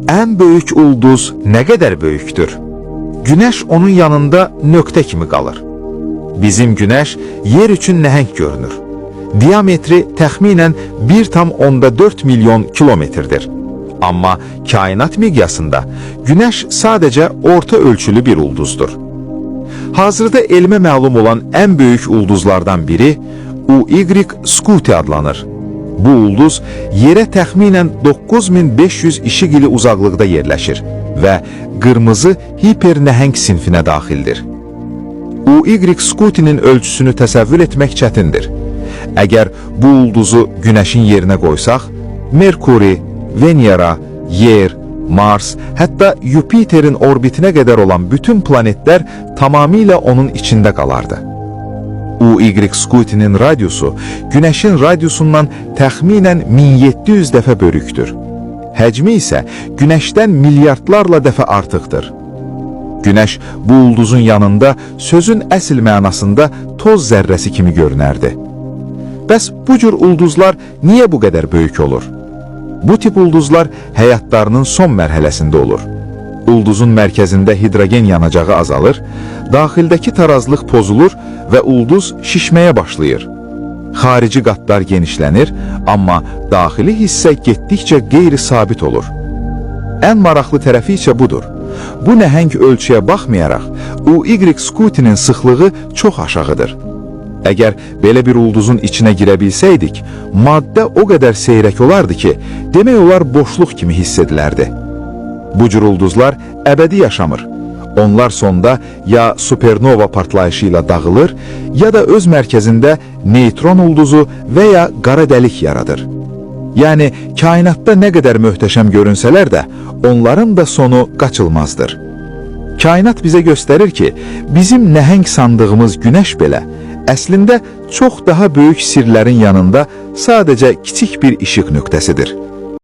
En büyük ulduz ne kadar büyüktür? Güneş onun yanında nöqtə kimi qalır. Bizim Güneş yer üçün nəhəng görünür. Diametri təxminən 1,4 milyon kilometrdir. Amma kainat miqyasında Güneş sadəcə orta ölçülü bir ulduzdur. Hazırda elmə məlum olan en büyük ulduzlardan biri UY Scuti adlanır. Bu ulduz yerə təxminən 9500 işıq ili uzaqlıqda yerləşir və qırmızı hipernəhəng sinfinə daxildir. UY Scutinin ölçüsünü təsəvvür etmək çətindir. Əgər bu ulduzu Güneşin yerinə qoysaq, Merkuri, Venera, Yer, Mars, hətta Jüpiterin orbitinə qədər olan bütün planetlər tamamilə onun içində qalardı. UY Scutinin radiusu Güneşin radiusundan təxminən 1700 dəfə böyükdür. Həcmi isə Güneşdən milyardlarla dəfə artıqdır. Güneş bu ulduzun yanında sözün əsl mənasında toz zərrəsi kimi görünərdi. Bəs bu cür ulduzlar niyə bu qədər böyük olur? Bu tip ulduzlar həyatlarının son mərhələsində olur. Ulduzun mərkəzində hidrogen yanacağı azalır, daxildəki tarazlıq pozulur və ulduz şişməyə başlayır. Xarici qatlar genişlənir, amma daxili hissə getdikcə qeyri-sabit olur. Ən maraqlı tərəfi isə budur. Bu nəhəng ölçüyə baxmayaraq, UY Scutinin sıxlığı çox aşağıdır. Əgər belə bir ulduzun içinə girə bilsəydik, maddə o qədər seyrək olardı ki, demək olar boşluq kimi hiss edilərdi. Bu cür ulduzlar əbədi yaşamır. Onlar sonda ya supernova partlayışı ilə dağılır, ya da öz mərkəzində neytron ulduzu və ya qara dəlik yaradır. Yəni, kainatda nə qədər möhtəşəm görünsələr də, onların da sonu qaçılmazdır. Kainat bizə göstərir ki, bizim nəhəng sandığımız Güneş belə, əslində çox daha böyük sirlərin yanında sadəcə kiçik bir işıq nöqtəsidir.